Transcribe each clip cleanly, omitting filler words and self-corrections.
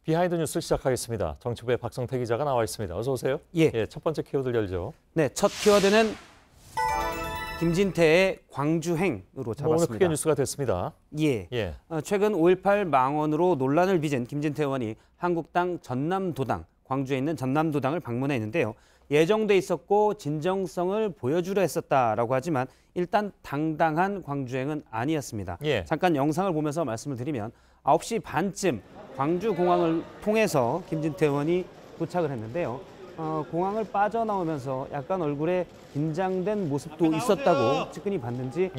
비하인드 뉴스 시작하겠습니다. 정치부의 박성태 기자가 나와 있습니다. 어서 오세요. 예. 첫 번째 키워드 열죠. 네, 첫 키워드는 김진태의 광주행으로 잡았습니다. 오늘 크게 뉴스가 됐습니다. 예. 최근 5.18 망언으로 논란을 빚은 김진태 의원이 한국당 전남도당, 광주에 있는 전남도당을 방문했는데요. 예정돼 있었고 진정성을 보여주려 했었다라고 하지만 일단 당당한 광주행은 아니었습니다. 예. 잠깐 영상을 보면서 말씀을 드리면 9시 반쯤 광주공항을 통해서 김진태 의원이 도착을 했는데요. 공항을 빠져나오면서 약간 얼굴에 긴장된 모습도 있었다고 측근이 봤는지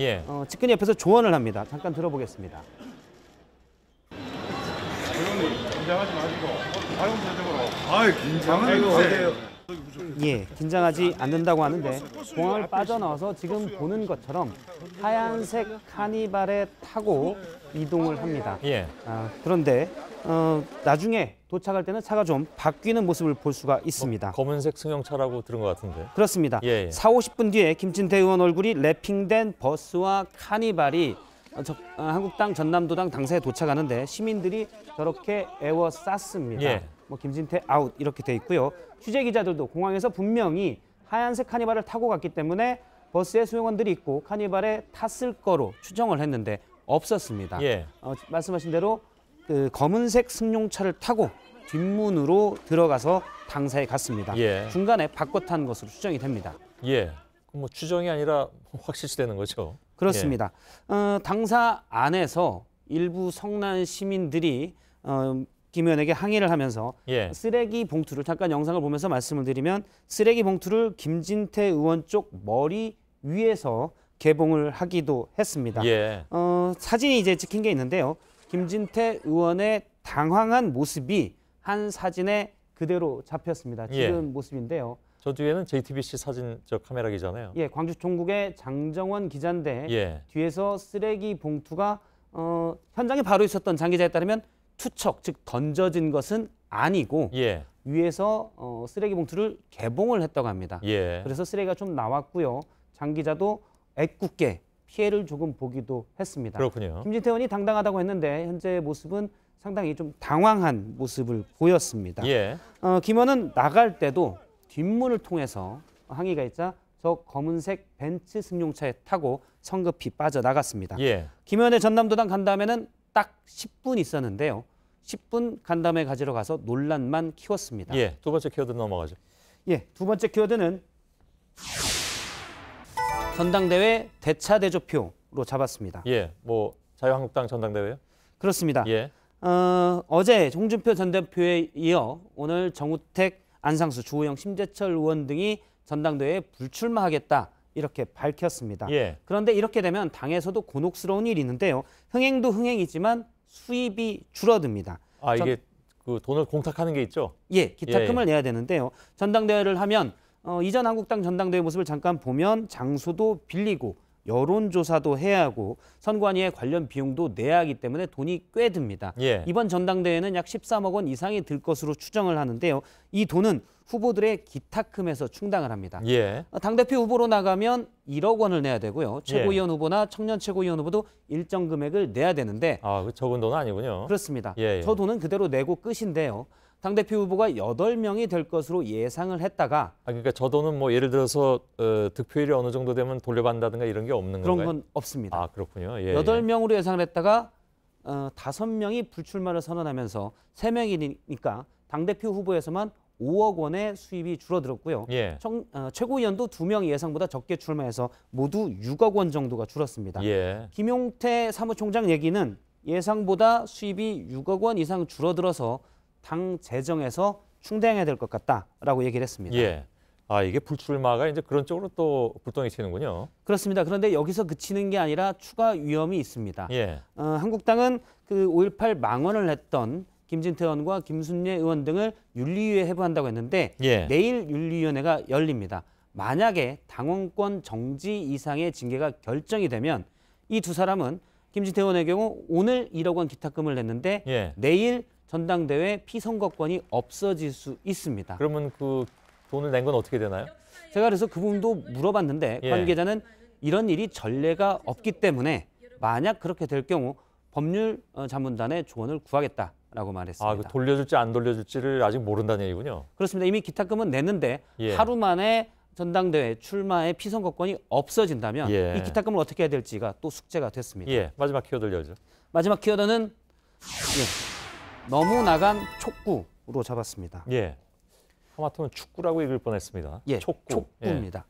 측근이 옆에서 조언을 합니다. 잠깐 들어보겠습니다. 긴장하지 마시고 자연스럽으로. 긴장은 어때요? 예, 긴장하지 않는다고 하는데 공항을 빠져나와서 지금 보는 것처럼 하얀색 카니발에 타고 이동을 합니다. 그런데 나중에 도착할 때는 차가 좀 바뀌는 모습을 볼 수가 있습니다. 검은색 승용차라고 들은 것 같은데. 그렇습니다. 4, 50분 뒤에 김진태 의원 얼굴이 래핑된 버스와 카니발이 한국당 전남도당 당사에 도착하는데 시민들이 저렇게 애워쌌습니다. 김진태 아웃 이렇게 돼 있고요. 취재 기자들도 공항에서 분명히 하얀색 카니발을 타고 갔기 때문에 버스에 수용원들이 있고 카니발에 탔을 거로 추정을 했는데 없었습니다. 말씀하신 대로 그 검은색 승용차를 타고 뒷문으로 들어가서 당사에 갔습니다. 중간에 바꿔 탄 것으로 추정이 됩니다. 뭐 추정이 아니라 확실시되는 거죠. 그렇습니다. 당사 안에서 일부 성난 시민들이 김 의원에게 항의를 하면서 쓰레기 봉투를 잠깐 영상을 보면서 말씀을 드리면 쓰레기 봉투를 김진태 의원 쪽 머리 위에서 개봉을 하기도 했습니다. 사진이 이제 찍힌 게 있는데요. 김진태 의원의 당황한 모습이 한 사진에 그대로 잡혔습니다. 찍은 모습인데요. 저 뒤에는 JTBC 사진 카메라 기자네요. 광주 총국의 장정원 기자인데 뒤에서 쓰레기 봉투가 현장에 바로 있었던 장 기자에 따르면 투척, 즉 던져진 것은 아니고 위에서 쓰레기 봉투를 개봉을 했다고 합니다. 그래서 쓰레기가 좀 나왔고요. 장 기자도 애꿎게 피해를 조금 보기도 했습니다. 그렇군요. 김진태 의원이 당당하다고 했는데 현재 모습은 상당히 좀 당황한 모습을 보였습니다. 김 의원은 나갈 때도 뒷문을 통해서 항의가 있자 저 검은색 벤츠 승용차에 타고 성급히 빠져나갔습니다. 김 의원의 전남도당 간담회는 딱 10분 있었는데요. 10분 간담회 가지러 가서 논란만 키웠습니다. 두 번째 키워드 넘어가죠. 두 번째 키워드는 전당대회 대차대조표로 잡았습니다. 뭐 자유한국당 전당대회요? 그렇습니다. 어제 홍준표 전 대표에 이어 오늘 정우택, 안상수, 주호영, 심재철 의원 등이 전당대회에 불출마하겠다 이렇게 밝혔습니다. 그런데 이렇게 되면 당에서도 곤혹스러운 일이 있는데요. 흥행도 흥행이지만 수입이 줄어듭니다. 이게 그 돈을 공탁하는 게 있죠? 기탁금을 내야 되는데요. 전당대회를 하면 이전 한국당 전당대회 모습을 잠깐 보면 장소도 빌리고 여론조사도 해야 하고 선관위에 관련 비용도 내야 하기 때문에 돈이 꽤 듭니다. 이번 전당대회는 약 13억 원 이상이 들 것으로 추정을 하는데요. 이 돈은 후보들의 기탁금에서 충당을 합니다. 당대표 후보로 나가면 1억 원을 내야 되고요. 최고위원 후보나 청년 최고위원 후보도 일정 금액을 내야 되는데 그 적은 돈은 아니군요. 그렇습니다. 저 돈은 그대로 내고 끝인데요. 당대표 후보가 8명이 될 것으로 예상을 했다가 그러니까 저 돈은 뭐 예를 들어서 득표율이 어느 정도 되면 돌려받는다든가 이런 게 없는 건가요? 그런 건 없습니다. 그렇군요. 8명으로 예상을 했다가 5명이 불출마를 선언하면서 3명이니까 당대표 후보에서만 5억 원의 수입이 줄어들었고요. 최고위원도 2명이 예상보다 적게 출마해서 모두 6억 원 정도가 줄었습니다. 김용태 사무총장 얘기는 예상보다 수입이 6억 원 이상 줄어들어서 당 재정에서 충당해야 될 것 같다라고 얘기를 했습니다. 이게 불출마가 이제 그런 쪽으로 또 불똥이 튀는군요. 그렇습니다. 그런데 여기서 그치는 게 아니라 추가 위험이 있습니다. 한국당은 그 5.18 망언을 했던 김진태 의원과 김순례 의원 등을 윤리위에 회부한다고 했는데 내일 윤리위원회가 열립니다. 만약에 당원권 정지 이상의 징계가 결정이 되면 이 두 사람은 김진태 의원의 경우 오늘 1억 원 기탁금을 냈는데 내일 전당대회 피선거권이 없어질 수 있습니다. 그러면 그 돈을 낸 건 어떻게 되나요? 제가 그래서 그 부분도 물어봤는데 관계자는 이런 일이 전례가 없기 때문에 만약 그렇게 될 경우 법률 자문단의 조언을 구하겠다라고 있다라고 말했습니다. 아, 그 돌려줄지 안 돌려줄지를 아직 모른다는 얘기군요. 그렇습니다. 이미 기탁금은 냈는데 예. 하루 만에 전당대회 출마의 피선거권이 없어진다면 예. 이 기탁금을 어떻게 해야 될지가 또 숙제가 됐습니다. 예, 마지막 키워드 알려줘. 마지막 키워드는 너무 나간 촉구로 잡았습니다. 예. 하마터면 축구라고 읽을 뻔했습니다. 예, 촉구. 촉구입니다.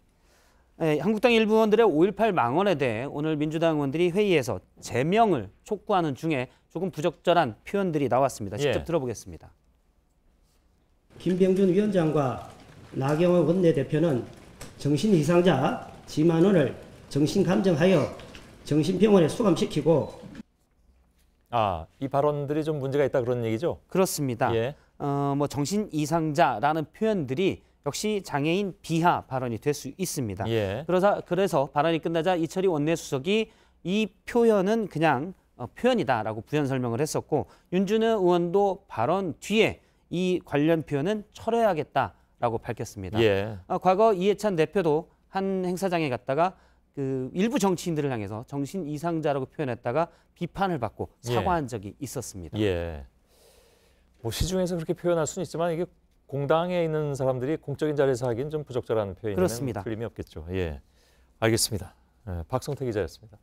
예, 한국당 일부 의원들의 5.18 망언에 대해 오늘 민주당 의원들이 회의에서 제명을 촉구하는 중에 조금 부적절한 표현들이 나왔습니다. 직접 예. 들어보겠습니다. 김병준 위원장과 나경원 원내대표는 정신 이상자 지만원을 정신 감정하여 정신병원에 수감시키고 아, 이 발언들이 좀 문제가 있다 그런 얘기죠? 그렇습니다. 예. 뭐 정신 이상자라는 표현들이 역시 장애인 비하 발언이 될 수 있습니다. 예. 그래서 발언이 끝나자 이철희 원내수석이 이 표현은 그냥 표현이다라고 부연 설명을 했었고 윤준혜 의원도 발언 뒤에 이 관련 표현은 철회하겠다라고 밝혔습니다. 예. 과거 이해찬 대표도 한 행사장에 갔다가 그 일부 정치인들을 향해서 정신 이상자라고 표현했다가 비판을 받고 사과한 적이 있었습니다. 예. 뭐 시중에서 그렇게 표현할 수는 있지만 이게 공당에 있는 사람들이 공적인 자리에서 하기엔 좀 부적절한 표현이면 그렇습니다. 틀림이 없겠죠. 예. 알겠습니다. 예, 박성태 기자였습니다.